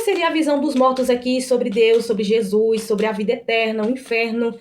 seria a visão dos mortos aqui sobre Deus, sobre Jesus, sobre a vida eterna, o inferno,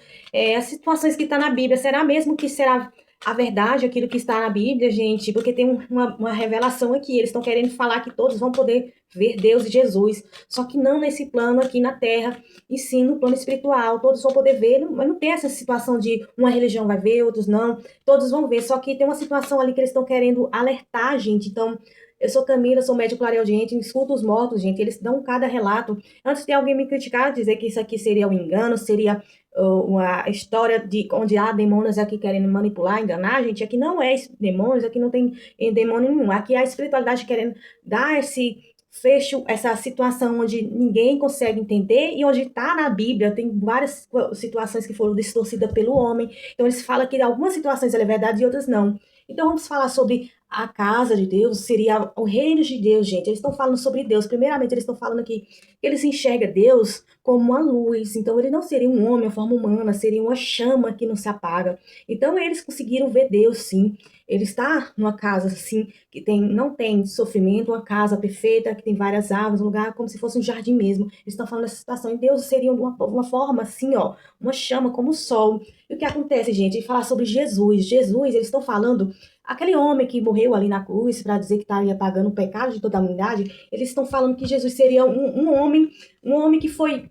as situações que estão na Bíblia? Será mesmo que será a verdade aquilo que está na Bíblia, gente? Porque tem uma revelação aqui. Eles estão querendo falar que todos vão poder ver Deus e Jesus, só que não nesse plano aqui na Terra, e sim no plano espiritual. Todos vão poder ver, mas não tem essa situação de uma religião vai ver, outros não. Todos vão ver, só que tem uma situação ali que eles estão querendo alertar, gente. Então, eu sou Camila, sou médico clareaudiente, escuto os mortos, gente, eles dão cada relato. Antes de alguém me criticar, dizer que isso aqui seria um engano, seria uma história de onde há demônios aqui querendo manipular, enganar, gente, aqui não é demônios, aqui não tem demônio nenhum. Aqui é a espiritualidade querendo dar esse fecho, essa situação onde ninguém consegue entender e onde está na Bíblia, tem várias situações que foram distorcidas pelo homem. Então, eles falam que algumas situações é verdade e outras não. Então, vamos falar sobre a casa de Deus, seria o reino de Deus, gente. Eles estão falando sobre Deus. Primeiramente, eles estão falando aqui que eles enxergam Deus como uma luz. Então, ele não seria um homem, a forma humana, seria uma chama que não se apaga. Então, eles conseguiram ver Deus, sim. Ele está numa casa, assim, que não tem sofrimento, uma casa perfeita, que tem várias árvores, um lugar como se fosse um jardim mesmo. Eles estão falando dessa situação. E Deus seria uma forma, assim, ó, uma chama como o sol. E o que acontece, gente? E falar sobre Jesus. Jesus, eles estão falando aquele homem que morreu ali na cruz para dizer que estaria pagando o pecado de toda a humanidade, eles estão falando que Jesus seria um homem que foi.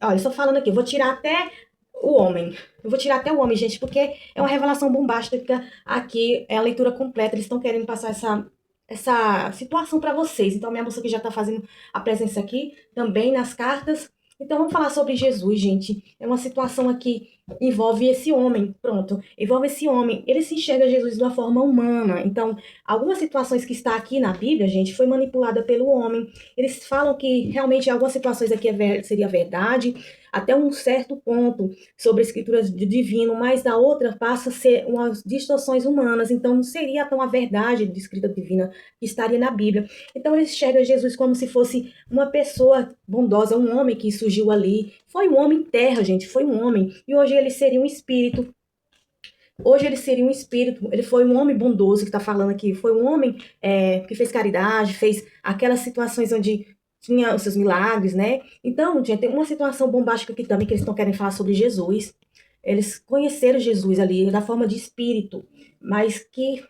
Olha, eles estão falando aqui, eu vou tirar até o homem. Eu vou tirar até o homem, gente, porque é uma revelação bombástica aqui, é a leitura completa. Eles estão querendo passar essa situação para vocês. Então, minha moça que já está fazendo a presença aqui, também nas cartas. Então, vamos falar sobre Jesus, gente. É uma situação aqui envolve esse homem, pronto, envolve esse homem. Ele se enxerga Jesus de uma forma humana. Então, algumas situações que está aqui na Bíblia, gente, foi manipulada pelo homem. Eles falam que realmente algumas situações aqui seria verdade, até um certo ponto sobre a escritura divina, mas da outra passa a ser umas distorções humanas. Então, não seria tão a verdade de escrita divina que estaria na Bíblia. Então, eles enxergam Jesus como se fosse uma pessoa bondosa, um homem que surgiu ali. Foi um homem terra, gente, foi um homem. E hoje ele seria um espírito. Hoje ele seria um espírito, ele foi um homem bondoso que está falando aqui, foi um homem que fez caridade, fez aquelas situações onde tinha os seus milagres, né? Então, gente, tem uma situação bombástica aqui também que eles estão querendo falar sobre Jesus. Eles conheceram Jesus ali da forma de espírito, mas que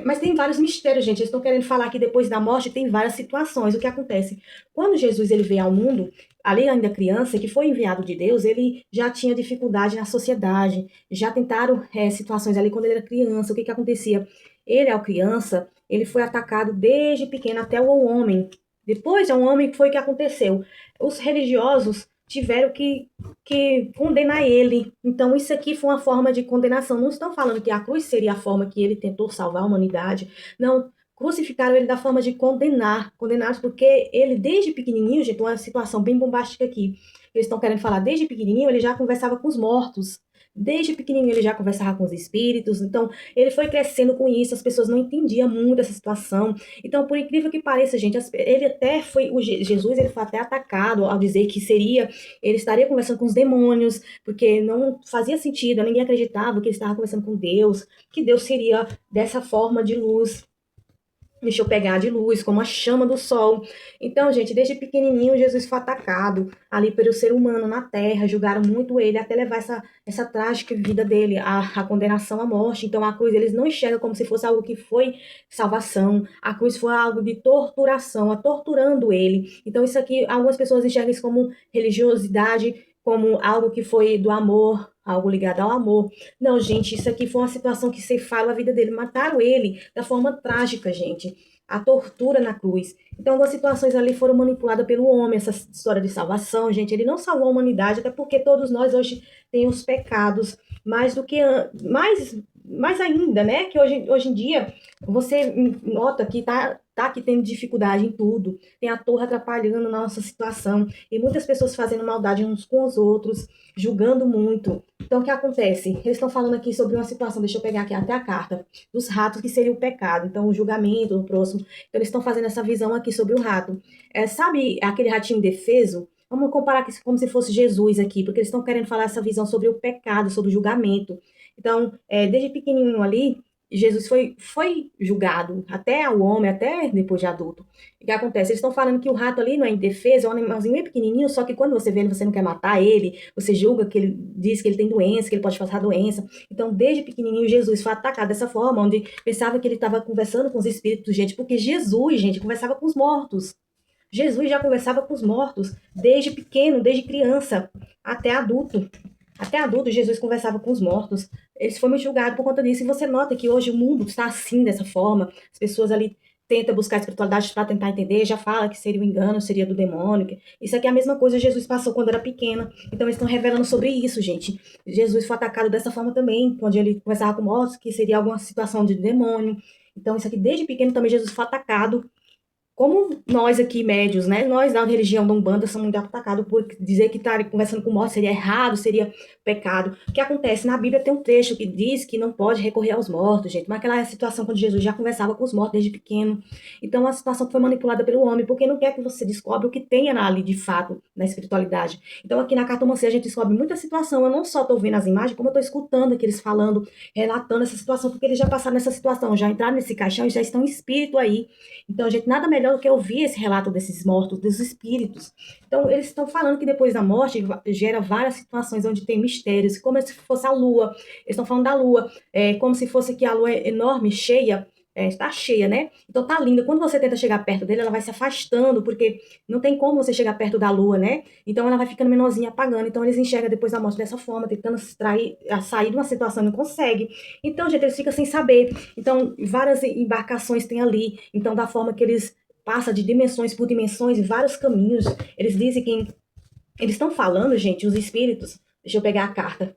mas tem vários mistérios, gente. Eles estão querendo falar que depois da morte tem várias situações. O que acontece? Quando Jesus ele veio ao mundo, ali ainda criança, que foi enviado de Deus, ele já tinha dificuldade na sociedade. Já tentaram situações ali quando ele era criança. O que acontecia? Ele, ao criança, ele foi atacado desde pequeno até o homem. Depois, é um homem, que foi o que aconteceu? Os religiosos tiveram que condenar ele. Então, isso aqui foi uma forma de condenação. Não estão falando que a cruz seria a forma que ele tentou salvar a humanidade. Não, crucificaram ele da forma de condenar. Condenados porque ele, desde pequenininho, gente, uma situação bem bombástica aqui. Eles estão querendo falar, desde pequenininho, ele já conversava com os mortos. Desde pequenininho ele já conversava com os espíritos, então ele foi crescendo com isso, as pessoas não entendiam muito essa situação. Então, por incrível que pareça, gente, ele até foi, Jesus, ele foi até atacado ao dizer que ele estaria conversando com os demônios, porque não fazia sentido, ninguém acreditava que ele estava conversando com Deus, que Deus seria dessa forma de luz. Deixa eu pegar de luz, como a chama do sol. Então, gente, desde pequenininho, Jesus foi atacado ali pelo ser humano na terra, julgaram muito ele, até levar essa trágica vida dele, a condenação à morte. Então, a cruz, eles não enxergam como se fosse algo que foi salvação. A cruz foi algo de torturação, torturando ele. Então, isso aqui, algumas pessoas enxergam isso como religiosidade, como algo que foi do amor, algo ligado ao amor. Não, gente, isso aqui foi uma situação que ceifaram a vida dele, mataram ele da forma trágica, gente. A tortura na cruz. Então, algumas situações ali foram manipuladas pelo homem, essa história de salvação, gente. Ele não salvou a humanidade, até porque todos nós hoje temos pecados, mais do que mais ainda, né? Que hoje em dia você nota que tá aqui tendo dificuldade em tudo, tem a torre atrapalhando a nossa situação, e muitas pessoas fazendo maldade uns com os outros, julgando muito. Então, o que acontece? Eles estão falando aqui sobre uma situação, deixa eu pegar aqui até a carta, dos ratos, que seria o pecado. Então, o julgamento do próximo. Então, eles estão fazendo essa visão aqui sobre o rato. Sabe aquele ratinho indefeso? Vamos comparar isso como se fosse Jesus aqui, porque eles estão querendo falar essa visão sobre o pecado, sobre o julgamento. Então, desde pequenininho ali, Jesus foi julgado, até o homem, até depois de adulto. O que acontece? Eles estão falando que o rato ali não é indefeso, é um animalzinho bem pequenininho, só que quando você vê ele, você não quer matar ele, você julga que ele diz que ele tem doença, que ele pode passar doença. Então, desde pequenininho, Jesus foi atacado dessa forma, onde pensava que ele estava conversando com os espíritos, gente, porque Jesus, gente, conversava com os mortos. Jesus já conversava com os mortos, desde pequeno, desde criança, até adulto. Até adulto, Jesus conversava com os mortos. Eles foram julgados por conta disso. E você nota que hoje o mundo está assim, dessa forma. As pessoas ali tentam buscar a espiritualidade para tentar entender, já fala que seria o engano, seria do demônio. Isso aqui é a mesma coisa que Jesus passou quando era pequeno. Então eles estão revelando sobre isso, gente. Jesus foi atacado dessa forma também, onde ele conversava com mortos, que seria alguma situação de demônio. Então isso aqui, desde pequeno, também Jesus foi atacado como nós aqui, médios, né? Nós da religião da Umbanda somos muito atacados por dizer que estar conversando com mortos seria errado, seria pecado. O que acontece? Na Bíblia tem um trecho que diz que não pode recorrer aos mortos, gente. Mas aquela é a situação quando Jesus já conversava com os mortos desde pequeno. Então, a situação foi manipulada pelo homem, porque não quer que você descobre o que tem ali de fato na espiritualidade. Então, aqui na cartomancia a gente descobre muita situação. Eu não só estou vendo as imagens, como eu estou escutando aqui eles falando, relatando essa situação, porque eles já passaram nessa situação, já entraram nesse caixão e já estão em espírito aí. Então, gente, nada melhor do que ouvir esse relato desses mortos, dos espíritos. Então, eles estão falando que depois da morte gera várias situações onde tem mistérios, como se fosse a lua. Eles estão falando da lua, como se fosse que a lua é enorme, cheia, está cheia, né? Então tá linda. Quando você tenta chegar perto dele, ela vai se afastando, porque não tem como você chegar perto da lua, né? Então ela vai ficando menorzinha, apagando. Então eles enxergam depois da morte dessa forma, tentando sair de uma situação, não consegue. Então, gente, eles ficam sem saber. Então, várias embarcações tem ali. Então, da forma que eles passam de dimensões por dimensões e vários caminhos, eles dizem que eles estão falando, gente, os espíritos. Deixa eu pegar a carta.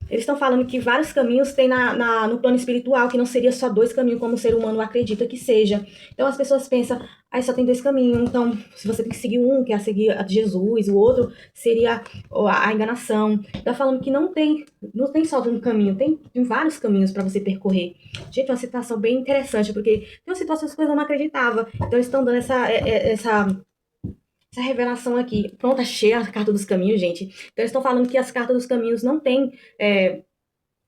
Eles estão falando que vários caminhos tem no plano espiritual, que não seria só dois caminhos, como o ser humano acredita que seja. Então as pessoas pensam, aí só tem dois caminhos, então se você tem que seguir um, que é seguir a de Jesus, o outro seria a enganação. Está falando que não tem só um caminho, tem vários caminhos para você percorrer. Gente, é uma situação bem interessante, porque tem uma situação que as coisas eu não acreditava. Então eles estão dando essa revelação aqui. Pronto, achei a carta dos caminhos, gente. Então, eles estão falando que as cartas dos caminhos não tem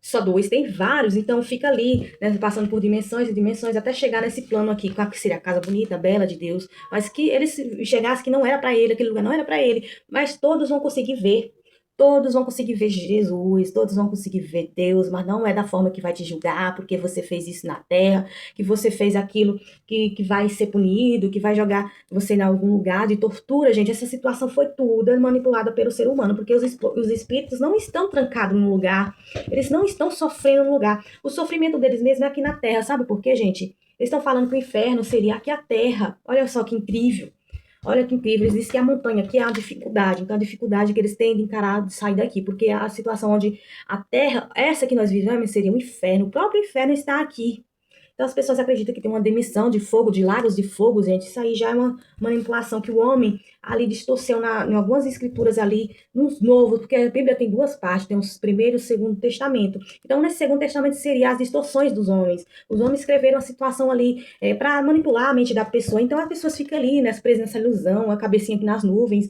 só dois, tem vários. Então, fica ali, né, passando por dimensões e dimensões, até chegar nesse plano aqui, que seria a casa bonita, bela de Deus. Mas que eles chegassem que não era para ele, aquele lugar não era para ele. Mas todos vão conseguir ver. Todos vão conseguir ver Jesus, todos vão conseguir ver Deus, mas não é da forma que vai te julgar, porque você fez isso na terra, que você fez aquilo que vai ser punido, que vai jogar você em algum lugar de tortura, gente. Essa situação foi toda manipulada pelo ser humano, porque os espíritos não estão trancados num lugar, eles não estão sofrendo num lugar. O sofrimento deles mesmo é aqui na terra, sabe por quê, gente? Eles estão falando que o inferno seria aqui a terra. Olha só que incrível. Olha que incrível, eles dizem que a montanha aqui é a dificuldade, então a dificuldade que eles têm de encarar de sair daqui, porque a situação onde a terra, essa que nós vivemos, seria um inferno, o próprio inferno está aqui. Então as pessoas acreditam que tem uma demissão de fogo, de lagos de fogo, gente. Isso aí já é uma manipulação que o homem ali distorceu em algumas escrituras ali, nos novos, porque a Bíblia tem duas partes, tem o primeiro e o segundo testamento. Então, nesse segundo testamento seria as distorções dos homens. Os homens escreveram a situação ali para manipular a mente da pessoa. Então as pessoas ficam ali, né, presas nessa ilusão, a cabecinha aqui nas nuvens,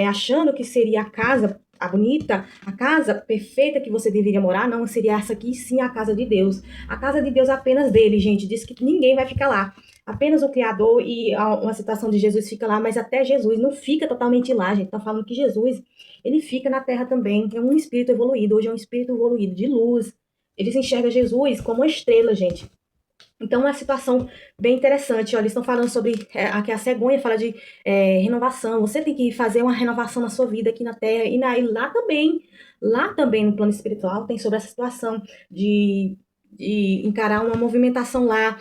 achando que seria a casa a bonita, a casa perfeita que você deveria morar, não seria essa aqui, sim a casa de Deus. A casa de Deus é apenas dele, gente. Diz que ninguém vai ficar lá. Apenas o Criador e uma citação de Jesus fica lá, mas até Jesus não fica totalmente lá, gente. Tá falando que Jesus, ele fica na terra também. É um espírito evoluído. Hoje é um espírito evoluído de luz. Eles enxergam Jesus como uma estrela, gente. Então, é uma situação bem interessante. Olha, eles estão falando sobre. Aqui a cegonha fala de renovação. Você tem que fazer uma renovação na sua vida aqui na Terra. E lá também. Lá também, no plano espiritual, tem sobre essa situação de encarar uma movimentação lá.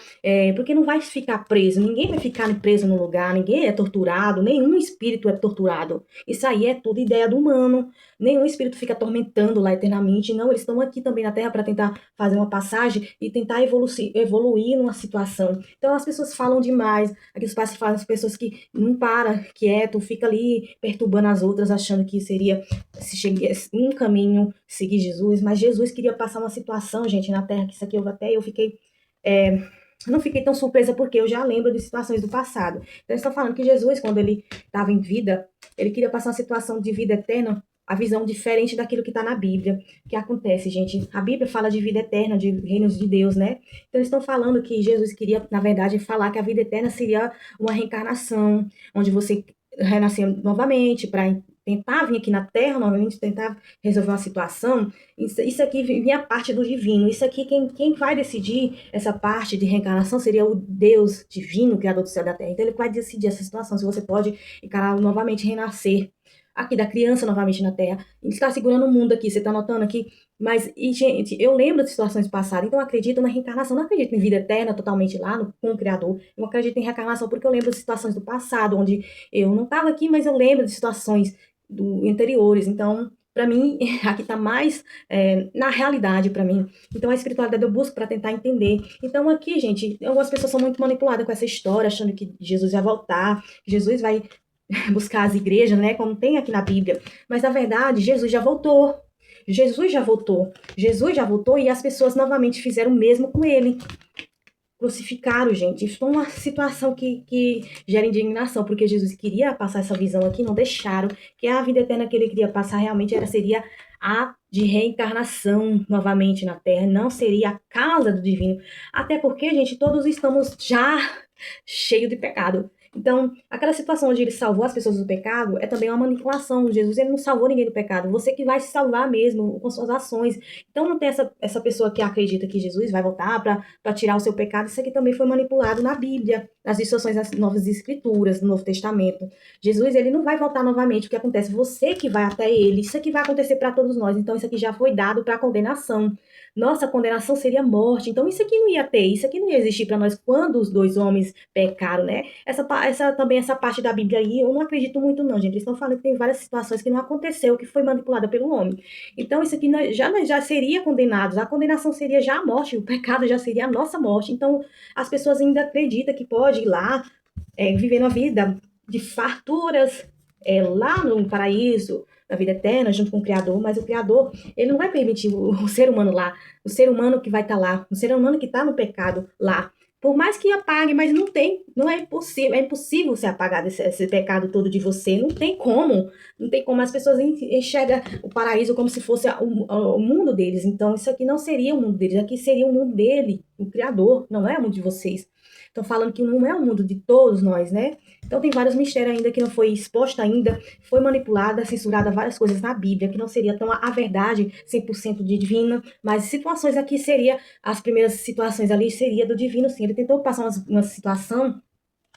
Porque não vai ficar preso. Ninguém vai ficar preso no lugar. Ninguém é torturado. Nenhum espírito é torturado. Isso aí é tudo ideia do humano. Nenhum espírito fica atormentando lá eternamente. Não, eles estão aqui também na Terra para tentar fazer uma passagem e tentar evoluir numa situação. Então as pessoas falam demais. Aqui os pais falam, as pessoas que não param quieto, fica ali perturbando as outras, achando que seria se chegasse um caminho seguir Jesus. Mas Jesus queria passar uma situação, gente, na Terra, que isso aqui eu fiquei. Não fiquei tão surpresa porque eu já lembro de situações do passado. Então, eles estão falando que Jesus, quando ele estava em vida, ele queria passar uma situação de vida eterna a visão diferente daquilo que está na Bíblia. O que acontece, gente? A Bíblia fala de vida eterna, de reinos de Deus, né? Então, eles estão falando que Jesus queria, na verdade, falar que a vida eterna seria uma reencarnação, onde você renascia novamente para tentar vir aqui na Terra, novamente tentar resolver uma situação. Isso aqui vinha parte do divino. Isso aqui, quem vai decidir essa parte de reencarnação seria o Deus divino, o Criador do céu e da terra. Então, ele vai decidir essa situação, se você pode encarar novamente renascer aqui da criança novamente na Terra. Ele está segurando o mundo aqui, você está notando aqui? Mas, gente, eu lembro de situações passadas, então eu acredito na reencarnação, não acredito em vida eterna totalmente lá com o Criador. Eu acredito em reencarnação porque eu lembro de situações do passado, onde eu não estava aqui, mas eu lembro de situações anteriores. Então, para mim, aqui está mais na realidade para mim. Então, a espiritualidade eu busco para tentar entender. Então, aqui, gente, algumas pessoas são muito manipuladas com essa história, achando que Jesus vai voltar, que Jesus vai buscar as igrejas, né, como tem aqui na Bíblia. Mas, na verdade, Jesus já voltou. Jesus já voltou. Jesus já voltou e as pessoas novamente fizeram o mesmo com ele. Crucificaram, gente. Isso foi uma situação que gera indignação, porque Jesus queria passar essa visão aqui, não deixaram, que a vida eterna que ele queria passar realmente seria a de reencarnação novamente na Terra, não seria a causa do divino. Até porque, gente, todos estamos já cheios de pecado. Então, aquela situação onde ele salvou as pessoas do pecado é também uma manipulação. Jesus, ele não salvou ninguém do pecado. Você que vai se salvar mesmo com suas ações. Então, não tem essa pessoa que acredita que Jesus vai voltar para tirar o seu pecado. Isso aqui também foi manipulado na Bíblia, nas instruções das novas escrituras, no Novo Testamento. Jesus, ele não vai voltar novamente. O que acontece? Você que vai até ele. Isso aqui vai acontecer para todos nós. Então, isso aqui já foi dado para condenação. Nossa condenação seria morte. Então, isso aqui não ia ter. Isso aqui não ia existir para nós quando os dois homens pecaram, né? Também essa parte da Bíblia aí, eu não acredito muito não, gente. Eles estão falando que tem várias situações que não aconteceu, que foi manipulada pelo homem. Então, isso aqui já seria condenado. A condenação seria já a morte, o pecado já seria a nossa morte. Então, as pessoas ainda acreditam que pode ir lá, viver uma vida de farturas, lá no paraíso, na vida eterna, junto com o Criador, mas o Criador, ele não vai permitir o ser humano lá, o ser humano que vai estar lá, o ser humano que está no pecado lá. Por mais que apague, mas não é impossível você apagar esse pecado todo de você, não tem como, as pessoas enxergam o paraíso como se fosse o mundo deles, então isso aqui não seria o mundo deles, aqui seria o mundo dele, o Criador, não é o mundo de vocês. Estão falando que não é o mundo de todos nós, né? Então tem vários mistérios ainda que não foi exposto ainda, foi manipulada, censurada várias coisas na Bíblia, que não seria tão a verdade 100% de divina, mas situações aqui seria, as primeiras situações ali seria do divino, sim. Ele tentou passar uma situação,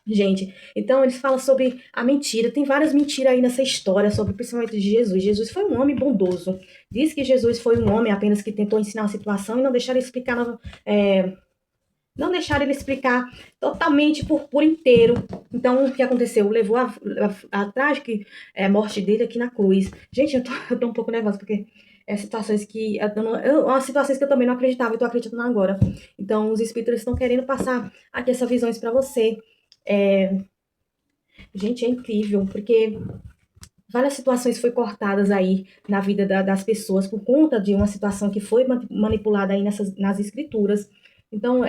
gente, então eles falam sobre a mentira, tem várias mentiras aí nessa história, sobre principalmente de Jesus. Jesus foi um homem bondoso, diz que Jesus foi um homem apenas que tentou ensinar uma situação e não deixar ele explicar não deixaram ele explicar totalmente por inteiro. Então, o que aconteceu? Levou a trágica morte dele aqui na cruz. Gente, eu tô um pouco nervosa, porque situações que umas situações que eu também não acreditava, eu tô acreditando agora. Então, os espíritos estão querendo passar aqui essas visões para você. Gente, é incrível, porque várias situações foram cortadas aí na vida das pessoas por conta de uma situação que foi manipulada aí nas escrituras. Então,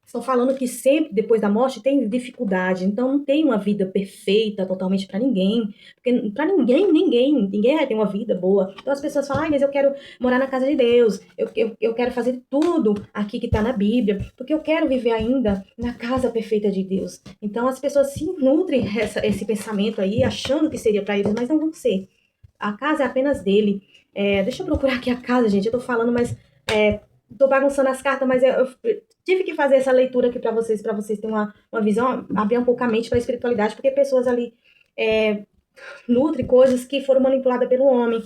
estão falando que sempre depois da morte tem dificuldade, então não tem uma vida perfeita totalmente para ninguém, porque para ninguém vai ter uma vida boa. Então as pessoas falam, mas eu quero morar na casa de Deus, eu quero fazer tudo aqui que está na Bíblia, porque eu quero viver ainda na casa perfeita de Deus. Então as pessoas se nutrem esse pensamento aí, achando que seria para eles, mas não vão ser. A casa é apenas dele. Deixa eu procurar aqui a casa, gente, eu tô falando, mas tô bagunçando as cartas, mas eu tive que fazer essa leitura aqui para vocês terem uma visão, abrir um pouco a mente para a espiritualidade, porque pessoas ali nutrem coisas que foram manipuladas pelo homem.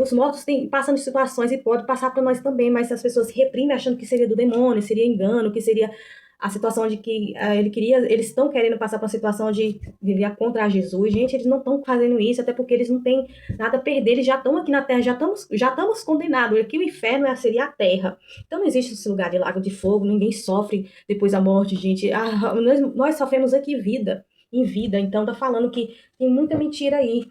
Os mortos passam de situações e podem passar para nós também, mas as pessoas se reprimem achando que seria do demônio, seria engano, que seria a situação de que eles estão querendo passar para uma situação de viver contra Jesus. Gente, eles não estão fazendo isso, até porque eles não têm nada a perder, eles já estão aqui na Terra, já estamos condenados. Aqui o inferno seria a Terra. Então não existe esse lugar de lago de fogo, ninguém sofre depois da morte, gente. Nós sofremos aqui em vida. Então tá falando que tem muita mentira aí.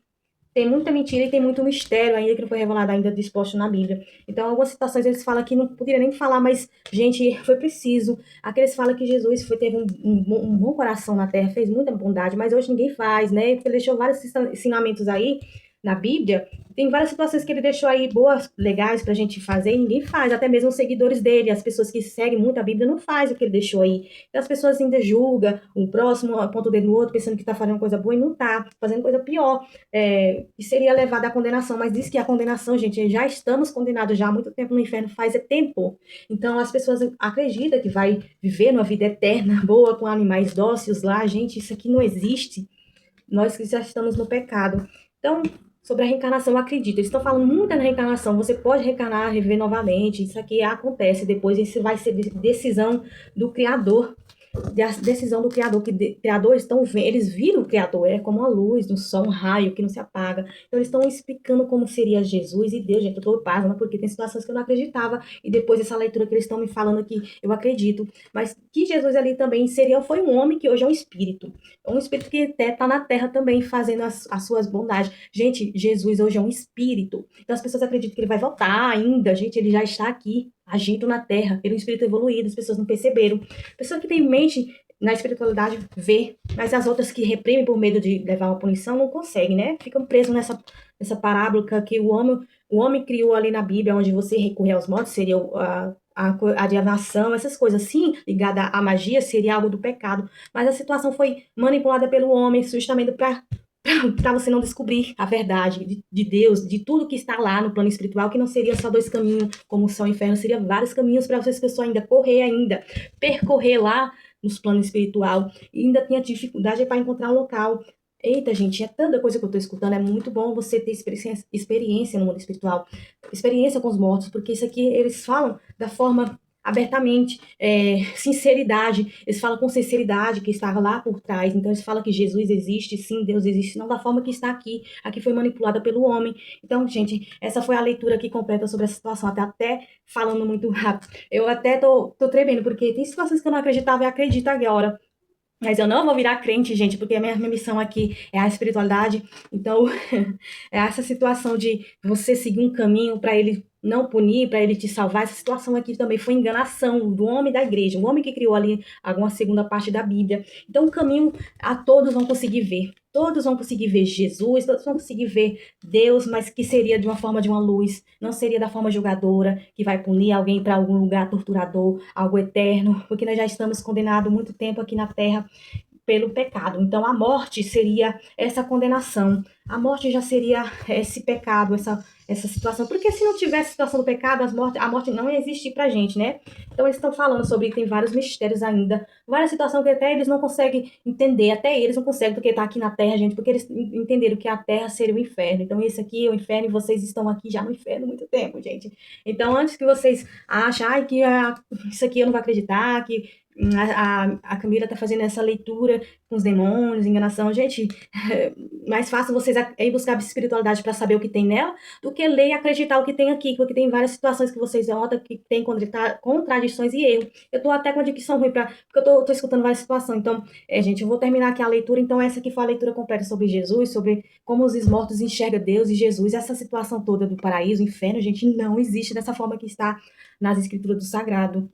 Tem muita mentira e tem muito mistério ainda que não foi revelado ainda disposto na Bíblia. Então, algumas citações eles falam que não poderia nem falar, mas, gente, foi preciso. Aqueles falam que Jesus teve um bom coração na terra, fez muita bondade, mas hoje ninguém faz, né? Porque ele deixou vários ensinamentos aí na Bíblia. Tem várias situações que ele deixou aí boas, legais pra gente fazer e ninguém faz, até mesmo os seguidores dele, as pessoas que seguem muito a Bíblia não fazem o que ele deixou aí. Então as pessoas ainda julgam o próximo, aponta o dedo no outro, pensando que tá fazendo coisa boa e não tá, fazendo coisa pior, que seria levada à condenação, mas diz que a condenação, gente, já estamos condenados já há muito tempo no inferno, faz tempo. Então as pessoas acreditam que vai viver numa vida eterna, boa, com animais dóceis lá, gente, isso aqui não existe. Nós que já estamos no pecado. Então, sobre a reencarnação, eu acredito. Eles estão falando muito na reencarnação. Você pode reencarnar, reviver novamente. Isso aqui acontece. Depois, isso vai ser decisão do Criador. A decisão do Criador, que criadores estão vendo, eles viram o Criador, é como a luz, um sol, um raio que não se apaga. Então eles estão explicando como seria Jesus e Deus, gente, eu tô pasma, porque tem situações que eu não acreditava, e depois dessa leitura que eles estão me falando aqui, eu acredito. Mas que Jesus ali também foi um homem que hoje é um espírito. É um espírito que até está na terra também, fazendo as suas bondades. Gente, Jesus hoje é um espírito. Então as pessoas acreditam que ele vai voltar ainda. Gente, ele já está aqui, agindo na terra. Ele é um espírito evoluído, as pessoas não perceberam. Pessoa que tem mente na espiritualidade vê, mas as outras que reprimem por medo de levar uma punição não conseguem, né? Ficam presos nessa parábola que o homem criou ali na Bíblia, onde você recorrer aos mortos, seria a divinação, essas coisas assim, ligada à magia, seria algo do pecado. Mas a situação foi manipulada pelo homem, justamente para você não descobrir a verdade de Deus, de tudo que está lá no plano espiritual, que não seria só dois caminhos, como o céu e o inferno, seria vários caminhos para vocês pessoas ainda correr ainda, percorrer lá nos planos espiritual, e ainda tinha dificuldade para encontrar um local. Eita, gente, é tanta coisa que eu estou escutando, é muito bom você ter experiência no mundo espiritual, experiência com os mortos, porque isso aqui eles falam da forma abertamente, sinceridade, eles falam com sinceridade que estava lá por trás, então eles falam que Jesus existe, sim, Deus existe, não da forma que está aqui foi manipulada pelo homem. Então, gente, essa foi a leitura aqui completa sobre essa situação, até falando muito rápido, eu até tô tremendo, porque tem situações que eu não acreditava e acredito agora, mas eu não vou virar crente, gente, porque a minha missão aqui é a espiritualidade. Então, é essa situação de você seguir um caminho para ele não punir, para ele te salvar. Essa situação aqui também foi enganação do homem da igreja, um homem que criou ali alguma segunda parte da Bíblia. Então, o caminho a todos vão conseguir ver. Todos vão conseguir ver Jesus, todos vão conseguir ver Deus, mas que seria de uma forma de uma luz, não seria da forma julgadora, que vai punir alguém para algum lugar torturador, algo eterno, porque nós já estamos condenados muito tempo aqui na terra pelo pecado. Então a morte seria essa condenação. A morte já seria esse pecado, essa situação. Porque se não tivesse a situação do pecado, a morte não ia existir pra gente, né? Então eles estão falando sobre, tem vários mistérios ainda, várias situações que até eles não conseguem entender, até eles não conseguem, porque tá aqui na terra, gente, porque eles entenderam que a terra seria o inferno. Então esse aqui é o inferno e vocês estão aqui já no inferno há muito tempo, gente. Então antes que vocês achem, que isso aqui eu não vou acreditar, que a Camila tá fazendo essa leitura com os demônios, enganação. Gente, é mais fácil vocês ir buscar espiritualidade para saber o que tem nela do que ler e acreditar o que tem aqui, porque tem várias situações que vocês notam que tem contradições e erros. Eu tô até com a dicção ruim, porque eu tô escutando várias situações. Então, gente, eu vou terminar aqui a leitura. Então, essa aqui foi a leitura completa sobre Jesus, sobre como os mortos enxergam Deus e Jesus. Essa situação toda do paraíso, inferno, gente, não existe dessa forma que está nas escrituras do Sagrado.